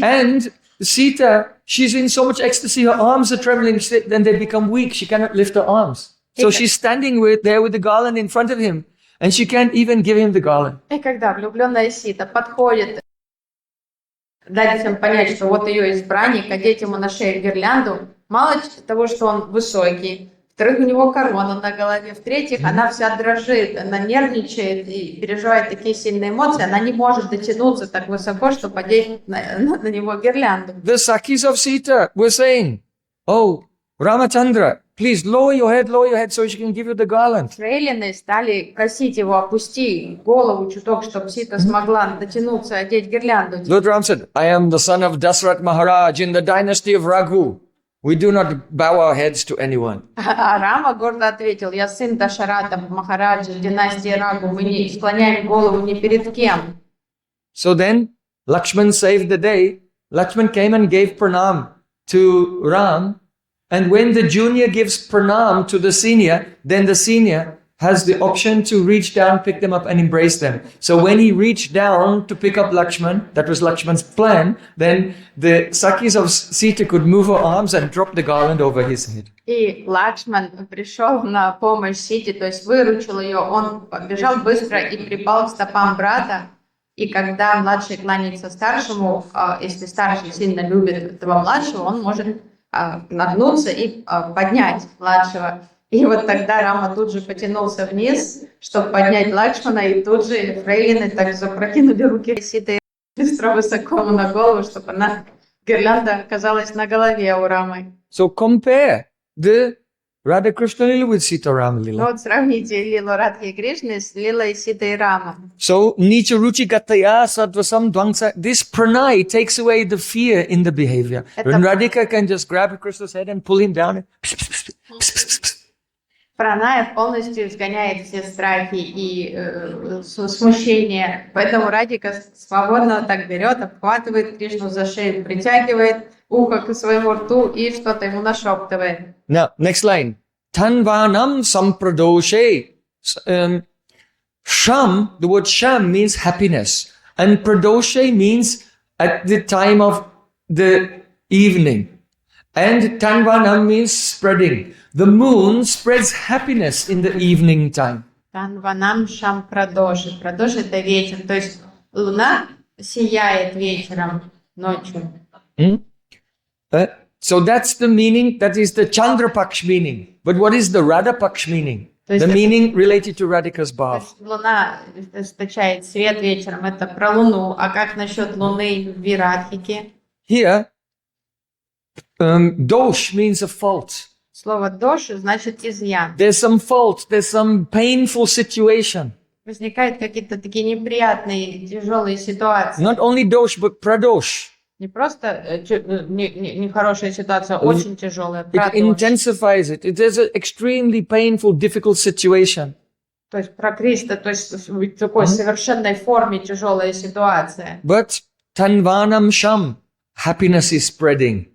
And Sita, she's in so much ecstasy, her arms are trembling, then they become weak. She cannot lift her arms. So she's standing there with the garland in front of him, and she can't even give him the garland. И когда влюбленная Сита подходит, дать всем понять, что вот ее избранник, одеть ему на шею гирлянду, мало того, что он высокий, во-вторых, у него корона на голове, в-третьих, она вся дрожит, она нервничает и переживает такие сильные эмоции, она не может дотянуться так высоко, чтобы одеть на него гирлянду. The Sakhis of Sita were saying, oh, Ramachandra, please lower your head so she can give you the garland. Фрейлины стали просить его, опусти голову чуток, чтобы Сита смогла дотянуться, одеть гирлянду. Lord Ram said, I am the son of Dasrat Maharaj in the dynasty of Raghu. We do not bow our heads to anyone. А Рама гордо ответил, я сын Дашарата Махараджа, династии Рагу, мы не склоняем голову ни перед кем. So then, Lakshman saved the day. Lakshman came and gave pranam to Ram. And when the junior gives pranam to the senior, then the senior has the option to reach down, pick them up and embrace them. So when he reached down to pick up Lakshman, that was Lakshman's plan, then the Sakhis of Sita could move her arms and drop the garland over his head. И Лакшман пришел на помощь Сите, то есть выручил ее. Он побежал быстро и припал к стопам брата. И когда младший кланяется старшему, если старший сильно любит этого младшего, он может нагнуться и поднять младшего. И вот тогда Рама тут же потянулся вниз, чтобы поднять Лакшмана, и тут же фрейлины так запрокинули руки Ситы быстро высоко на голову, чтобы гирлянда оказалась на голове у Рамы. So compare the Radha Krishna Lila with Sita Rama Ну Lila. вот сравните Лилу Радхи Кришны с Лилой Ситы и Рама. So Nicha Ruchi Gataya Sadvasam Dvangsa. This pranay takes away the fear in the behavior. When Radhika can just grab Krishna's head and pull him down. Праная полностью изгоняет все страхи и смущение. Поэтому Радика свободно так берет, обхватывает Кришну за шею, притягивает ухо к своему рту и что-то ему нашептывает. Now, next line. Tanvanam sampradoshe. Sham, the word sham means happiness. And pradoshe means at the time of the evening. And Tanvanam means spreading. The moon spreads happiness in the evening time. Танванам шам прадоши. Прадоши — это вечер. То есть луна сияет вечером, ночью. So that's the meaning, that is the Chandra Paksh meaning. But what is the Radha Paksh meaning? The meaning related to Radhika's bhav. Луна источает свет вечером. Это про луну. А как насчет луны в Вирадхике? Here, dosh means a fault. Слово «доши» значит «изъян». There's some fault, there's some painful situation. Возникают какие-то такие неприятные, тяжелые ситуации. Not only dosh, but pradosh. Не просто нехорошая ситуация, очень тяжелая. It intensifies it. There's an extremely painful, difficult situation. То есть про Кришна, то есть в такой совершенной форме тяжелая ситуация. But tanvanam sham, happiness is spreading.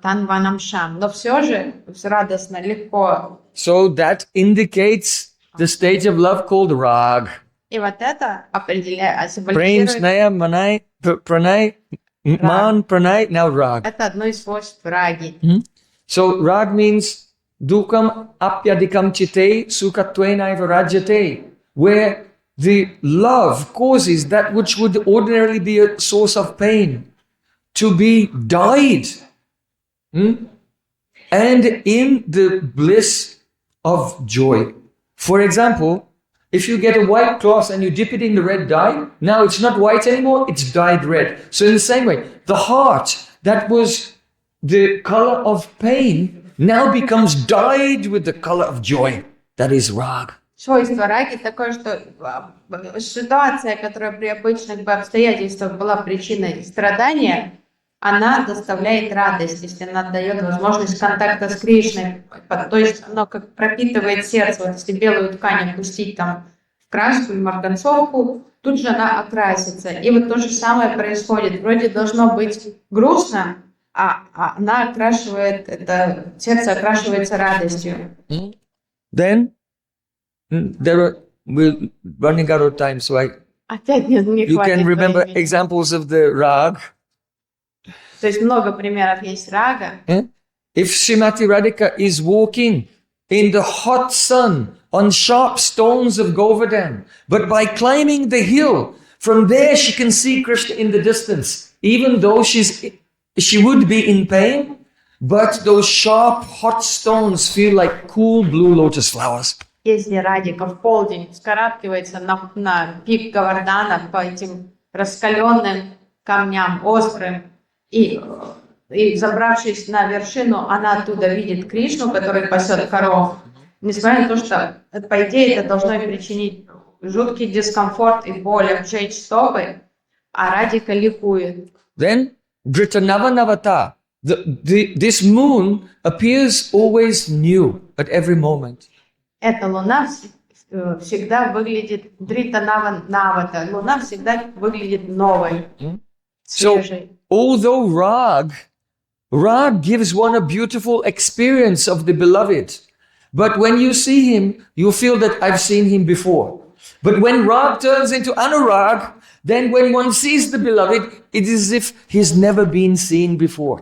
Танванам шам. Но все же радостно, легко. So that indicates the stage of love called rag. И вот это Prem, символизирует... snaya, manai, pranay, man, pranay, now rag. Это одно из свойств раги. So rag means dukam apyadikam chite sukatvenaiva rajyate, where the love causes that which would ordinarily be a source of pain to be dyed. And in the bliss of joy. For example, if you get a white cloth and you dip it in the red dye, now it's not white anymore, it's dyed red. So in the same way, the heart that was the color of pain now becomes dyed with the color of joy. That is rag. Свойство раги такое, что ситуация, которая при обычных бы обстоятельствах была причиной страдания, она доставляет радость, если она дает возможность контакта с Кришной. То есть оно как пропитывает сердце. Вот если белую ткань опустить там в краску или марганцовку, тут же она окрасится. И вот то же самое происходит. Вроде должно быть грустно, а она окрашивает, это сердце окрашивается радостью. Then we're running out of time, so Опять не you хватит can remember времени. examples of the rag. То есть много примеров есть рага. If Srimati Radhika is walking in the hot sun on sharp stones of Govardhan, but by climbing the hill, from there she can see Krishna in the distance, even though she would be in pain, but those sharp hot stones feel like cool blue lotus flowers. Если Радика в полдень вскарабкивается на пик Говардана по этим раскаленным камням, острым, и забравшись на вершину, она оттуда видит Кришну, который пасет коров. Несмотря на то, что, по идее, это должно ей причинить жуткий дискомфорт и боль, обжечь стопы, а Радика ликует. Then, Dhritanava-navata, this moon appears always new at every moment. Эта луна всегда выглядит, Дрита Навата, луна всегда выглядит новой, свежей. So, although rag gives one a beautiful experience of the beloved. But when you see him, you feel that I've seen him before. But when rag turns into anurag, then when one sees the beloved, it is as if he's never been seen before.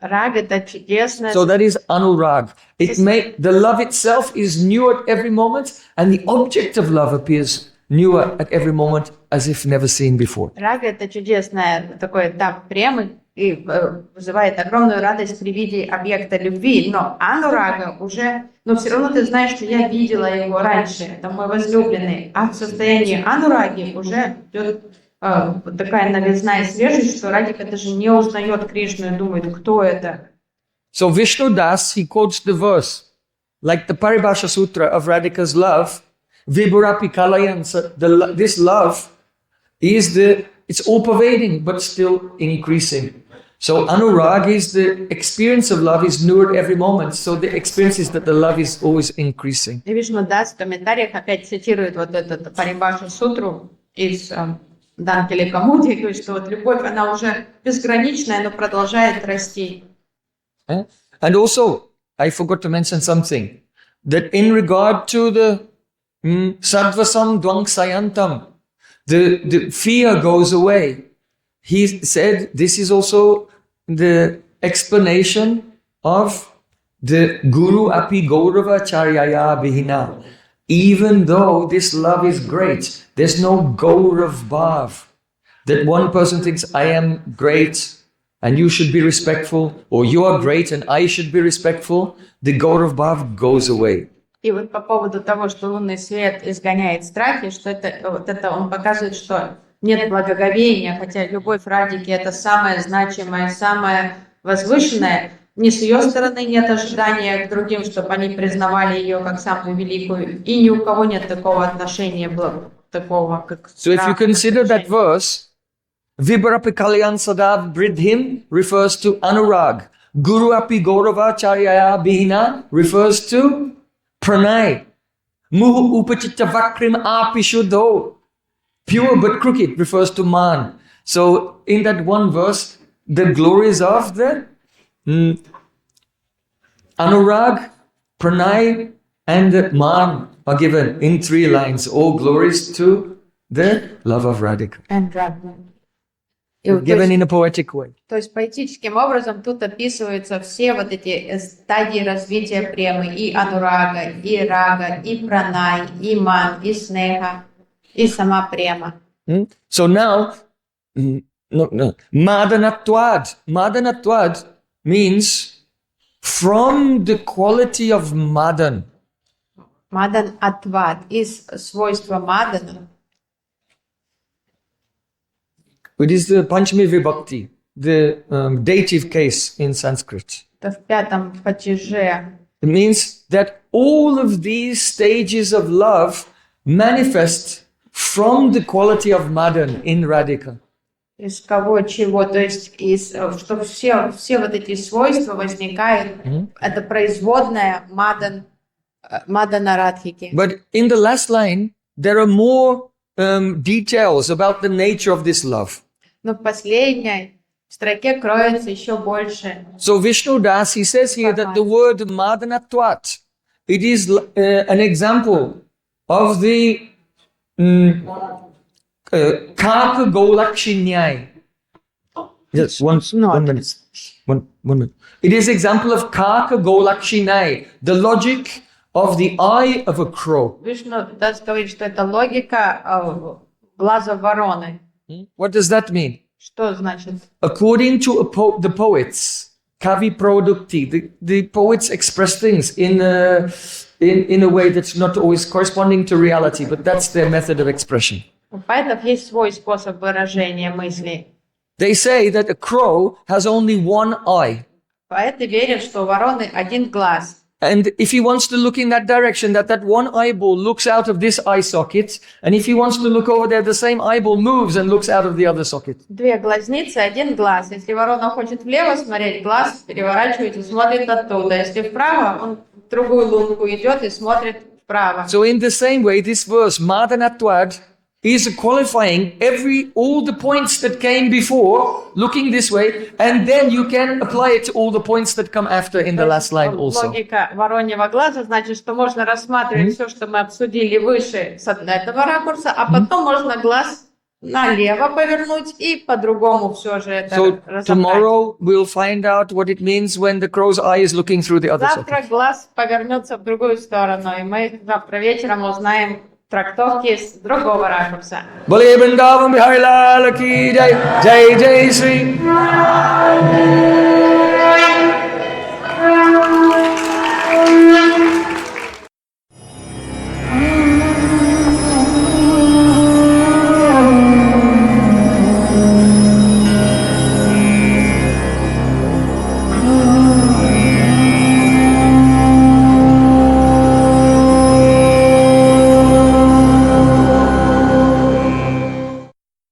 Раг — это чудесное. So that is anurag. The love itself is new at every moment, and the object of love appears newer at every moment, as if never seen before. Раг — это чудесный такой этап премы и вызывает огромную радость при виде объекта любви. Но анурага уже, но все равно ты знаешь, что я видела его раньше, это мой возлюбленный. А в состоянии анураги уже идет вот такая новизна и свежесть, что Радика даже не узнает Кришну и думает, кто это. So Vishnu Das, he quotes the verse, like the Paribhasha Sutra of Radhika's love, Vibhurapi Kalayan. So this love is it's all pervading, but still increasing. So Anurag is the experience of love is new at every moment. So the experience is that the love is always increasing. И Вишну Дас в комментариях опять цитирует вот этот Парибхаша Сутру из Данки Камуди, и говорит, что вот любовь, она уже безграничная, но продолжает расти. And also, I forgot to mention something, that in regard to the Sadvasam Dvangsayantam, the fear goes away. He said this is also the explanation of the Guru Api Gaurava Charyaya Bihina. Even though this love is great, there's no Gaurav Bhav. That one person thinks, I am great and you should be respectful, or you are great and I should be respectful. The Gaurav Bhav goes away. И вот по поводу того, что лунный свет изгоняет страхи, что это он показывает, что нет благоговения, хотя любовь Радики — это самое значимое, самое возвышенное. Ни с ее стороны нет ожидания к другим, чтобы они признавали ее как самую великую, и ни у кого нет такого отношения, такого, как So if you consider that verse, Vibharapi Kalyan Sadav Bridhim refers to Anurag. Guru Api Gaurava Charyaya Bihina refers to Pranay. Muhu Upachitta Vakrim Api Shuddho. Pure but crooked refers to Man. So in that one verse, the glories of the Anurag, Pranay, and Man are given in 3 lines. All glories to the love of Radhika. Given in a poetic way. То есть поэтическим образом тут описываются все вот эти стадии развития премы: и анурага, и рага, и пранай, и ман, и снеха, и сама према. So now, Madanatwad. Madanatwad means from the quality of Madan. Мадан Атвад из свойства Мадана. It is the Panchami Vibhakti, the dative case in Sanskrit. Это в пятом падеже. It means that all of these stages of love manifest from the quality of Madan in Radhika. Из кого, чего, то есть что все вот эти свойства возникают, это производная Мадана Радхики. But in the last line, there are more details about the nature of this love. Но в последней строке кроется еще больше. So Vishnu Das, he says here that the word Madanatvat, it is an example of the Kaka Golakshinyai. Yes, one minute. One minute. It is example of Kaka Golakshinyai, the logic of the eye of a crow. Вишну Дас говорит, что это логика глаза вороны. What does that mean? Что значит? According to the poets, Kavi Produkti, the poets express things in a way that's not always corresponding to reality, but that's their method of expression. У поэтов есть свой способ выражения мыслей. They say that a crow has only one eye. Поэты верят, что у вороны один глаз. And if he wants to look in that direction, that one eyeball looks out of this eye socket, and if he wants to look over there, the same eyeball moves and looks out of the other socket. Две глазницы, один глаз. Если ворона хочет влево смотреть, глаз переворачивается и смотрит оттуда. Если вправо, он в другую лунку идет и смотрит вправо. So in the same way, this verse, Madanatwad, is qualifying all the points that came before, looking this way, and then you can apply it to all the points that come after in the last line also. Логика вороньего глаза значит, что можно рассматривать все, что мы обсудили выше с этого ракурса, а потом можно глаз налево повернуть и по-другому все же это So разобрать. tomorrow we'll find out what it means when the crow's eye is looking through the other side. Завтра глаз повернется в другую сторону, и мы завтра вечером узнаем трактовки с другого ракурса. Bole Vrindavan Bihari Lal Ki Jai, Jai Jai Shri.